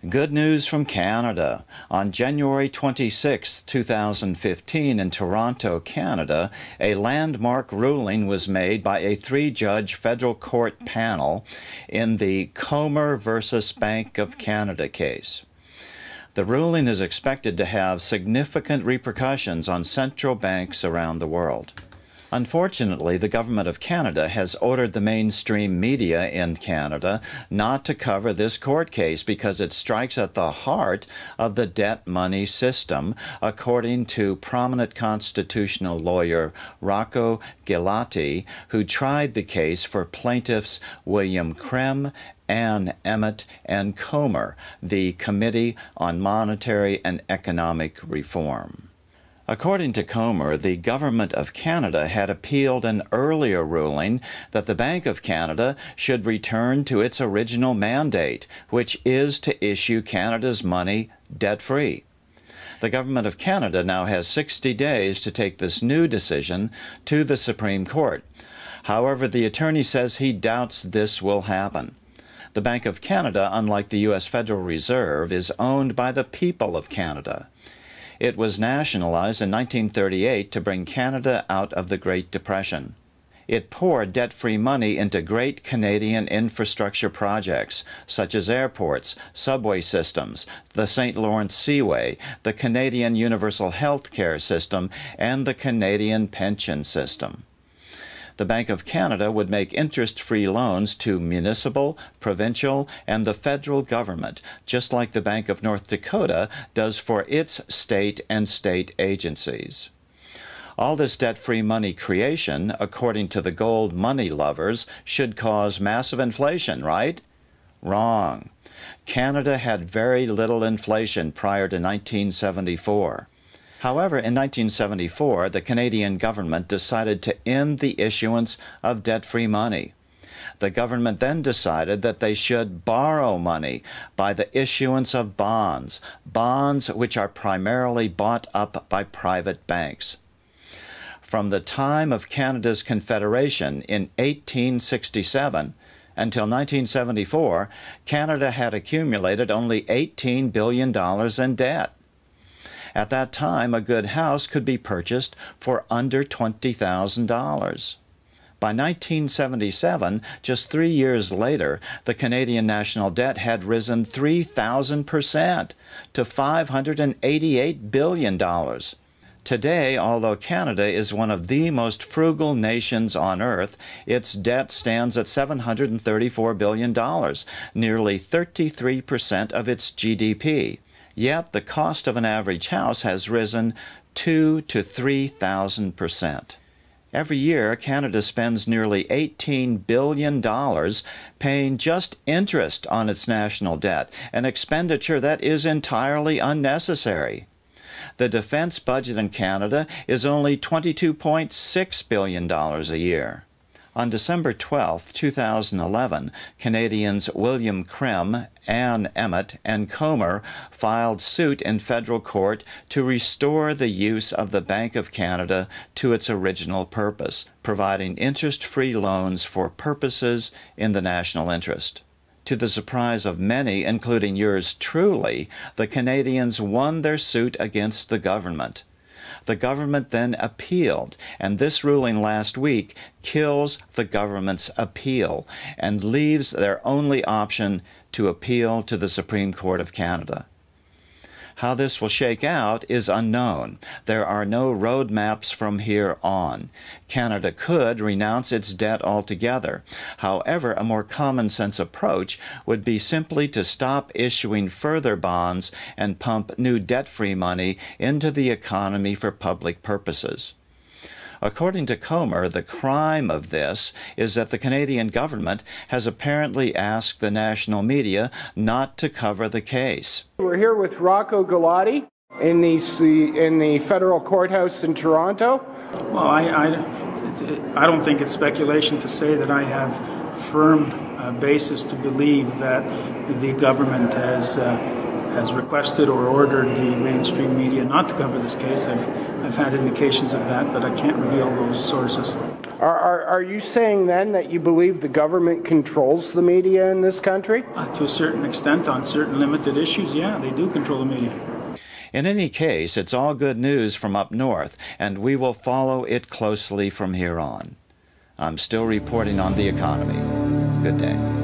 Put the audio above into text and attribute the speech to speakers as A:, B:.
A: Good news from Canada. On January 26, 2015, in Toronto, Canada, a landmark ruling was made by a three-judge federal court panel in the Comer versus Bank of Canada case. The ruling is expected to have significant repercussions on central banks around the world. Unfortunately, the Government of Canada has ordered the mainstream media in Canada not to cover this court case because it strikes at the heart of the debt money system, according to prominent constitutional lawyer Rocco Galati, who tried the case for plaintiffs William Krem, Ann Emmett, and Comer, the Committee on Monetary and Economic Reform. According to Comer, the Government of Canada had appealed an earlier ruling that the Bank of Canada should return to its original mandate, which is to issue Canada's money debt-free. The Government of Canada now has 60 days to take this new decision to the Supreme Court. However, the attorney says he doubts this will happen. The Bank of Canada, unlike the U.S. Federal Reserve, is owned by the people of Canada. It was nationalized in 1938 to bring Canada out of the Great Depression. It poured debt-free money into great Canadian infrastructure projects, such as airports, subway systems, the St. Lawrence Seaway, the Canadian Universal Health Care System, and the Canadian pension system. The Bank of Canada would make interest-free loans to municipal, provincial, and the federal government, just like the Bank of North Dakota does for its state and state agencies. All this debt-free money creation, according to the gold money lovers, should cause massive inflation, right? Wrong. Canada had very little inflation prior to 1974. However, in 1974, the Canadian government decided to end the issuance of debt-free money. The government then decided that they should borrow money by the issuance of bonds, bonds which are primarily bought up by private banks. From the time of Canada's Confederation in 1867 until 1974, Canada had accumulated only $18 billion in debt. At that time, a good house could be purchased for under $20,000. By 1977, just 3 years later, the Canadian national debt had risen 3,000% to $588 billion. Today, although Canada is one of the most frugal nations on earth, its debt stands at $734 billion, nearly 33% of its GDP. Yet the cost of an average house has risen 2,000 to 3,000%. Every year, Canada spends nearly $18 billion paying just interest on its national debt, an expenditure that is entirely unnecessary. The defense budget in Canada is only $22.6 billion a year. On December 12, 2011, Canadians William Krem, Ann Emmett, and Comer filed suit in federal court to restore the use of the Bank of Canada to its original purpose, providing interest-free loans for purposes in the national interest. To the surprise of many, including yours truly, the Canadians won their suit against the government. The government then appealed, and this ruling last week kills the government's appeal and leaves their only option to appeal to the Supreme Court of Canada. How this will shake out is unknown. There are no roadmaps from here on. Canada could renounce its debt altogether. However, a more common-sense approach would be simply to stop issuing further bonds and pump new debt-free money into the economy for public purposes. According to Comer, the crime of this is that the Canadian government has apparently asked the national media not to cover the case.
B: We're here with Rocco Galati in the federal courthouse in Toronto.
C: Well, I don't think it's speculation to say that I have firm basis to believe that the government has requested or ordered the mainstream media not to cover this case. I've had indications of that, but I can't reveal those sources.
B: Are Are you saying then that you believe the government controls the media in this country?
C: To a certain extent, on certain limited issues, yeah, they do control the media.
A: In any case, it's all good news from up north, and we will follow it closely from here on. I'm still reporting on the economy. Good day.